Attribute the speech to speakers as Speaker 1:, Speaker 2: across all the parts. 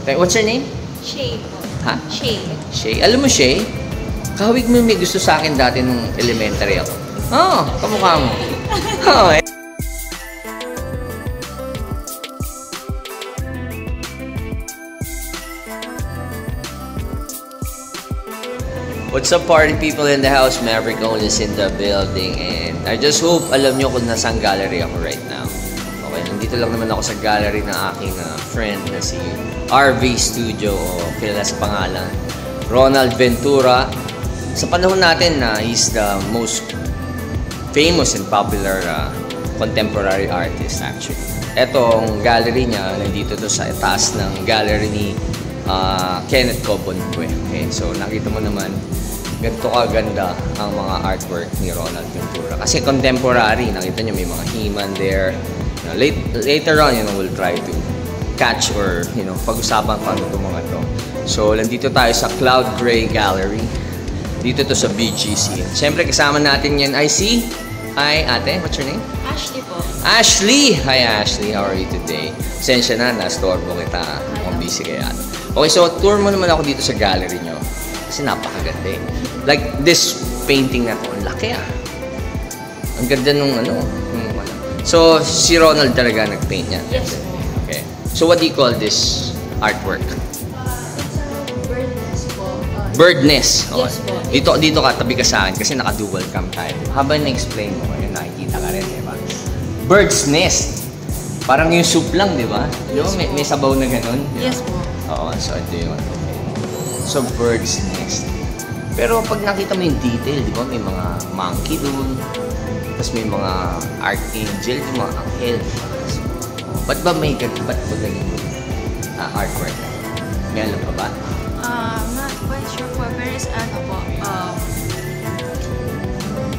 Speaker 1: What's your name?
Speaker 2: Shay po.
Speaker 1: Ha?
Speaker 2: Shay.
Speaker 1: Shay. Alam mo, Shay, kahawig mo may gusto sa akin dati nung elementary ako. Oo, kamukha mo. Oo, eh. What's up, party people in the house? Maverick Owen is in the building, and I just hope alam nyo kung nasang gallery ako right now. Okay, nandito lang naman ako sa gallery ng aking friend na si RV Studio, o kilala sa pangalan Ronald Ventura. Sa panahon natin na he's the most famous and popular contemporary artist actually. Etong gallery niya, nandito to sa taas ng gallery ni Kenneth Cobonque. Okay, so nakita mo naman ganito kaganda ang mga artwork ni Ronald Ventura. Kasi contemporary, nakita nyo may mga He-Man there. Later on, we'll try to catch or, pag-usapan pa ano itong mga to. So, nandito tayo sa Cloud Gray Gallery. Dito to sa BGC. Siyempre, kasama natin yan ay si... Hi, ate. What's your name?
Speaker 2: Ashley po.
Speaker 1: Ashley! Hi, Ashley. How are you today? Sensya na, na-storbo kita kung busy kaya. Okay, so tour mo naman ako dito sa gallery nyo. Kasi napakaganda eh. Like, this painting na to, ang laki ah. Ang ganda nung So, si Ronald talaga nag-paint niya?
Speaker 2: Yes.
Speaker 1: Okay. So, what do you call this artwork?
Speaker 2: It's a bird nest po.
Speaker 1: Bird nest. Okay.
Speaker 2: Yes po.
Speaker 1: Dito ka, tabi ka sa akin kasi naka-dual cam tayo. Habang na-explain mo, yun, nakikita ka rin, di ba? Bird's nest. Parang yung soup lang, di ba?
Speaker 2: Yes,
Speaker 1: may sabaw na ganun.
Speaker 2: Yes po.
Speaker 1: Oo, so ito yun. So, bird's nest. Pero pag nakita mo yung detail, di ba? May mga monkey doon. Tapos may mga archangel, yung mga anghel. Ba't ba may ganyan? Ba't ba ganyan artwork? May alam pa ba?
Speaker 2: Not quite sure po. Pero is ano po,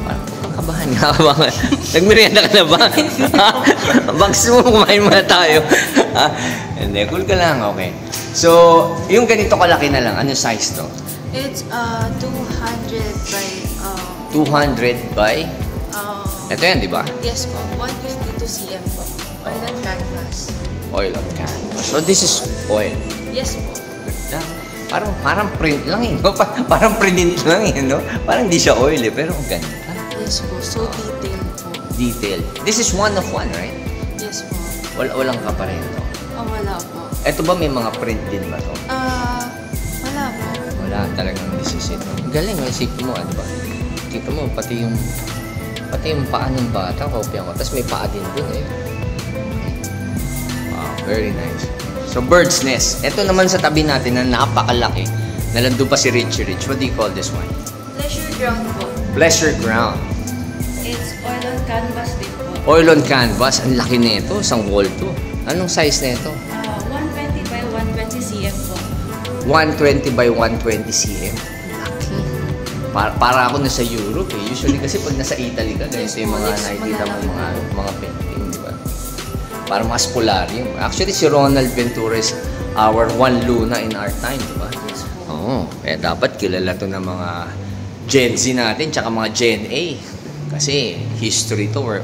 Speaker 1: Parang kakabahan nga ka ba? Nagmerienda ka na ba? Bags mo, kumain muna tayo. Hindi, cool ka lang, okay. So, yung ganito kalaki na lang, ano size to?
Speaker 2: it's 200 by
Speaker 1: 200 by? Ito yan, di ba?
Speaker 2: yes po, 152 cm po. Oil on canvas.
Speaker 1: Oil on canvas. So, this is oil.
Speaker 2: Yes po.
Speaker 1: Ganda. Parang print lang eh, no? Parang print lang eh, no? Parang di siya oil eh, pero ang ganda.
Speaker 2: Yes po, so detailed po.
Speaker 1: Detailed. This is one of one, right?
Speaker 2: Yes po.
Speaker 1: Walang ka pa rin to.
Speaker 2: Wala po.
Speaker 1: Ito ba may mga print din ba to?
Speaker 2: Wala po.
Speaker 1: Wala talagang decision. Galing, isipin mo, ano ba? Kita mo, pati yung paa ng bata, kopya ko. Tapos may paa din dun eh. Wow, very nice. So, bird's nest. Ito naman sa tabi natin na napakalaki. Nalandun pa si Richie Rich. What do you call this one?
Speaker 2: Pleasure ground po.
Speaker 1: Pleasure ground.
Speaker 2: It's oil on canvas din po.
Speaker 1: Oil on canvas. Ang laki nito. Isang wall to. Anong size nito?
Speaker 2: 120 by 120 cm po.
Speaker 1: 120 by 120 cm. Laki. Para ako nasa Europe eh. Usually kasi pag nasa Italy ka, ganito yung mga nakikita mo mga painting, di ba? Parang mga spolarium. Actually, si Ronald Ventura is our one Luna in our time, di ba?
Speaker 2: Yes po.
Speaker 1: Oo. Kaya dapat kilala to ng mga Gen Z natin, tsaka mga Gen A. Kasi history to,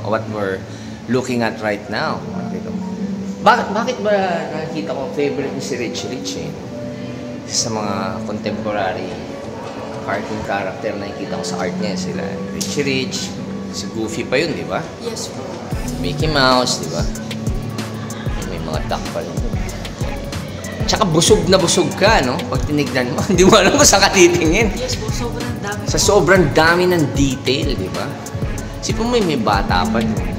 Speaker 1: what we're looking at right now. Bakit ba nakikita ko favorite ni si Richie Rich eh? Sa mga contemporary cartoon character na nakikita ko sa art niya, sila Richie Rich, si Goofy pa yun, di ba?
Speaker 2: Yes po.
Speaker 1: Mickey Mouse, di ba? May mga duck pa rin. Tsaka busog na busog ka, no? Pag tinignan mo, hindi mo alam kung saan ka titingin.
Speaker 2: Yes po, sobrang dami.
Speaker 1: Sa sobrang dami ng detail, di ba? Sipin mo may bata pa dun.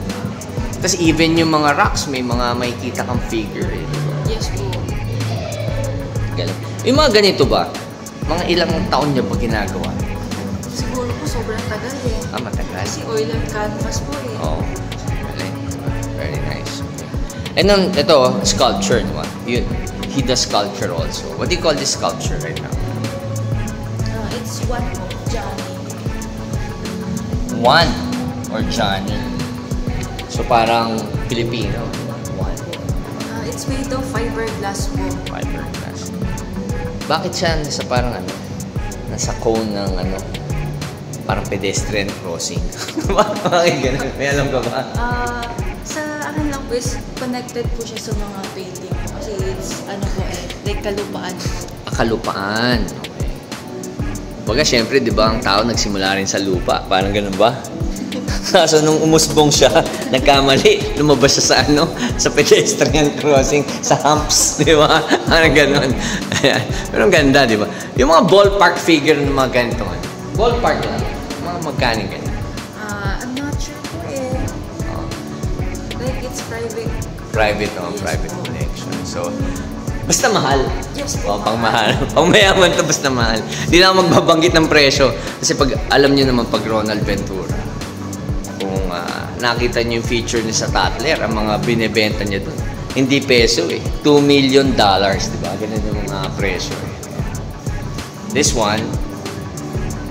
Speaker 1: Tapos even yung mga rocks, may mga makikita kang figure, eh, di ba?
Speaker 2: Yes po.
Speaker 1: Galing. Yung mga ganito ba, mga ilang taon niya ba ginagawa?
Speaker 2: Siguro po, sobrang tagal eh.
Speaker 1: Matagal.
Speaker 2: Kasi oil on canvas po eh.
Speaker 1: Oo. Galing. Very nice. And then, ito, sculpture, di ba? Yun. He does sculpture also. What do you call this sculpture right now?
Speaker 2: It's one po, Johnny.
Speaker 1: One or Johnny. So parang Filipino. One.
Speaker 2: It's made of fiberglass po.
Speaker 1: Fiberglass. Bakit siya nasa parang nasa cone ng parang pedestrian crossing? Bakit ganun? May alam ka ba?
Speaker 2: Sa akin lang po Tapos, connected po siya sa mga painting. Kasi it's, ano po like kalupaan.
Speaker 1: Kalupaan. Okay. Baga, syempre, di ba, ang tao nagsimula rin sa lupa. Parang ganun ba? Kaso nung umusbong siya, nagkamali, lumabas siya sa sa pedestrian crossing, sa humps, di ba? Parang ganun. Ayan. Pero ang ganda, di ba? Yung mga ballpark figure ng mga ganito. Ballpark lang. Mga magkaning ganyan.
Speaker 2: I'm not sure po eh. Like, it's private.
Speaker 1: Private,
Speaker 2: Yes,
Speaker 1: private
Speaker 2: po.
Speaker 1: collection. So, basta mahal.
Speaker 2: Yes po.
Speaker 1: Pang mahal. Pang mayaman to, basta mahal. Hindi na ako magbabanggit ng presyo. Kasi pag alam nyo naman pag Ronald Ventura, kung nakita nyo yung feature niya sa Tatler, ang mga binibenta niya doon, hindi peso eh. $2 million, di ba? Ganun yung mga presyo eh. This one,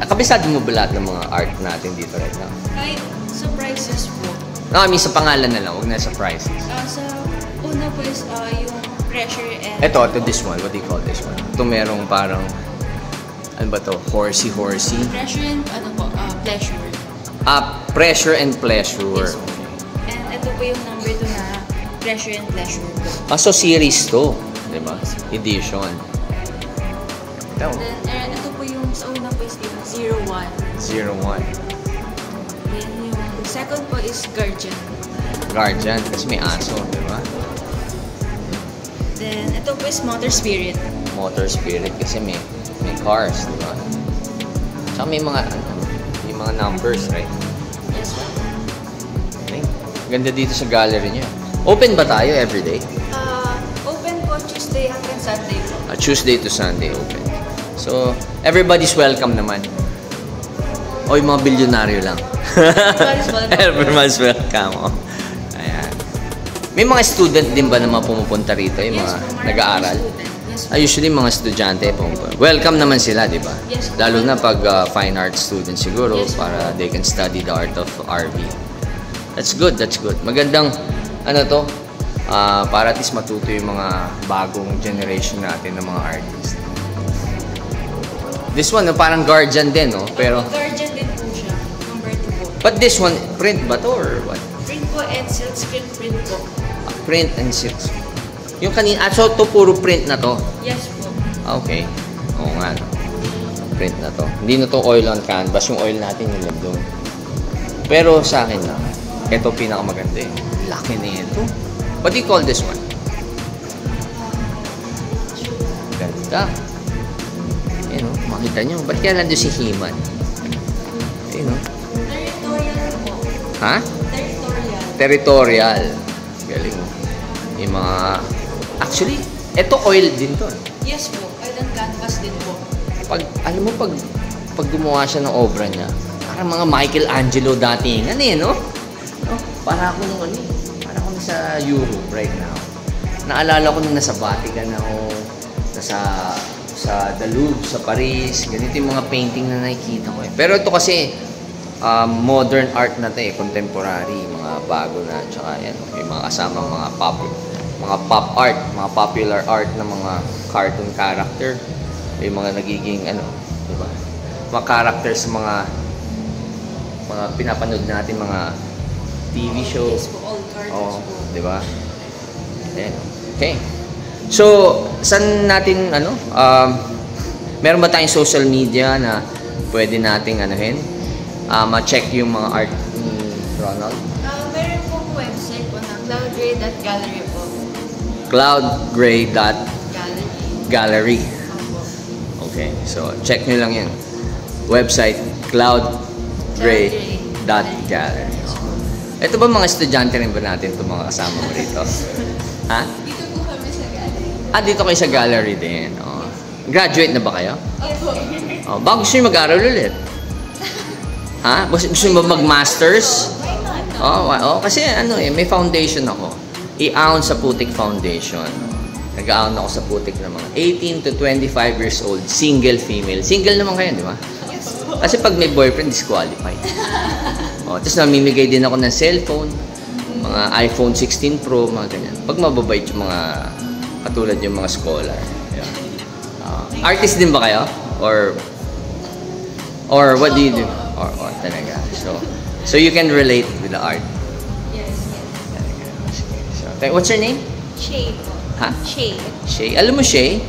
Speaker 1: kabisado mo ba lahat ng mga art natin dito right now?
Speaker 2: Kahit sa prices po.
Speaker 1: No, I mean sa pangalan na lang, huwag na sa prices.
Speaker 2: Sa una po is yung pressure and...
Speaker 1: Ito, this one. What do you call this one? Ito merong parang, ano ba to? Horsey.
Speaker 2: Pressure and pleasure.
Speaker 1: Pressure and pleasure.
Speaker 2: Yes po. And ito po yung number 2 na pressure and pleasure po.
Speaker 1: So series to. Diba? Edition. Ito.
Speaker 2: Then, ito po yung sa una po is yung 01.
Speaker 1: 01.
Speaker 2: Then yung second po is Guardian.
Speaker 1: Guardian. Kasi may aso. Diba?
Speaker 2: Then, ito po is Motor Spirit.
Speaker 1: Motor Spirit. Kasi may cars. Diba? Tsaka may mga mga numbers, right?
Speaker 2: Yes po.
Speaker 1: Okay. Ganda dito sa gallery niya. Open ba tayo everyday?
Speaker 2: Open po Tuesday hanggang Sunday po.
Speaker 1: Tuesday to Sunday open. So, everybody's welcome naman. O yung mga bilyonaryo lang.
Speaker 2: Everybody's welcome.
Speaker 1: Everyone's welcome. Oh. Ayan. May mga student din ba na mga pumupunta rito? Yung mga
Speaker 2: Yes, po,
Speaker 1: nag-aaral?
Speaker 2: student. Yes, po.
Speaker 1: Usually mga estudyante pumupunta. Welcome naman sila, di ba?
Speaker 2: Yes, po.
Speaker 1: Lalo na pag fine arts students siguro
Speaker 2: Yes, po.
Speaker 1: para they can study the art of RV. That's good, that's good. Magandang, para at least matuto yung mga bagong generation natin ng mga artists. This one, parang Guardian din, no? Pero,
Speaker 2: Guardian din po siya. Number 2 po.
Speaker 1: but this one, print ba to or what?
Speaker 2: Print po and silk screen print po.
Speaker 1: Print and silk. Yung kanina, so to puro print na to?
Speaker 2: Yes po.
Speaker 1: Okay. Oo nga, no? Print na to. Hindi na to oil on canvas. Yung oil natin yung doon. Pero sa akin na, ito pinakamaganda eh. Laki na ito. What do you call this one? Ganda. Ayun o, makita nyo. Ba't kaya nandun si He-Man? Ayun o.
Speaker 2: Territorial po.
Speaker 1: Ha?
Speaker 2: Territorial.
Speaker 1: Territorial. Galing mo. Yung mga... Actually, ito oil din to.
Speaker 2: Yes po. Oil and canvas din po.
Speaker 1: Alam mo, pag gumawa siya ng obra niya, parang mga Michelangelo datingan eh, no? Para akong para akong nasa Europe right now. Naalala ko nung nasa Vatican ako, sa The Louvre, sa Paris, ganito yung mga painting na nakikita ko eh. Pero ito kasi, modern art na to eh, contemporary, mga bago na, tsaka yan, yung mga kasamang mga pop art, mga popular art ng mga cartoon character, yung mga nagiging, diba? Mga characters, mga pinapanood natin, mga TV show.
Speaker 2: Yes po. All cartoons po.
Speaker 1: Di ba? Ayan. Okay. So, saan natin, meron ba tayong social media na pwede nating ma-check yung mga art ni Ronald?
Speaker 2: Meron po website po na cloudgray.gallery po.
Speaker 1: Cloudgray.gallery.
Speaker 2: Opo.
Speaker 1: Okay. So, check nyo lang yan. Website, cloudgray.gallery. Ito ba mga estudyante rin ba natin itong mga kasama mo rito? Ha?
Speaker 2: Dito po kami sa gallery.
Speaker 1: Dito kayo sa gallery din. Oh. Graduate na ba kayo?
Speaker 2: Opo.
Speaker 1: Baka gusto nyo mag-aral ulit? Ha? Gusto nyo ba mag-masters?
Speaker 2: Why not?
Speaker 1: Kasi may foundation ako. I-aon sa Putik Foundation. Nag-aon ako sa Putik ng mga 18 to 25 years old, single female. Single naman kayo, di ba?
Speaker 2: Yes po.
Speaker 1: Kasi pag may boyfriend, disqualified. Tapos namimigay din ako ng cellphone, mga iPhone 16 Pro, mga ganyan. Pag mababait yung mga, katulad yung mga scholar. Yeah. Artist din ba kayo? Or what do you do? Or talaga. So you can relate with the art.
Speaker 2: Yes, yes.
Speaker 1: Talaga. What's your name?
Speaker 2: Shay.
Speaker 1: Ha?
Speaker 2: Shay.
Speaker 1: Shay. Alam mo, Shay,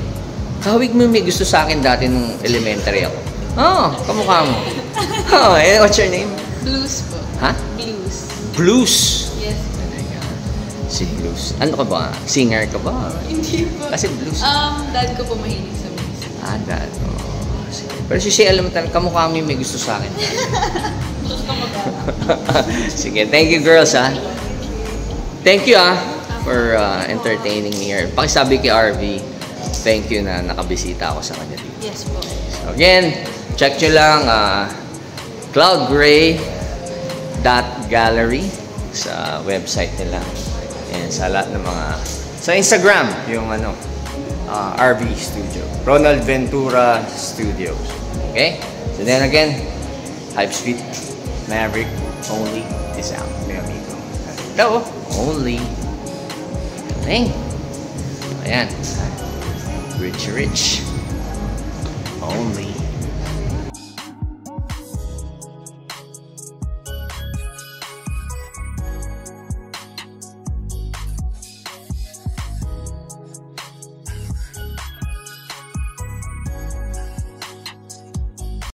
Speaker 1: kahawig mo may gusto sa akin dati nung elementary ako. Oo, kamukha mo. Oh, what's your name?
Speaker 2: Blues po.
Speaker 1: Ha?
Speaker 2: Blues.
Speaker 1: Blues.
Speaker 2: Yes.
Speaker 1: Si Blues. Ano ka ba? Singer ka ba?
Speaker 2: Hindi po.
Speaker 1: Kasi Blues.
Speaker 2: Dad ko po mahilig sa music.
Speaker 1: Dad. Oh, sige. Pero si Shay, alam mo talaga, kamukha mo yung may gusto sa akin. Sige, thank you girls ha. Thank you for entertaining me here. Pakisabi kay RV, thank you na nakabisita ako sa kanya dito.
Speaker 2: Yes po.
Speaker 1: So again, check nyo lang cloudgray.gallery sa website nila. And sa lahat ng mga sa Instagram, yung RV Studio. Ronald Ventura Studios. Okay? So then again, Hypespeed Maverick only is out. May amigo. Ito, only. Galing. Ayan. Rich. Only.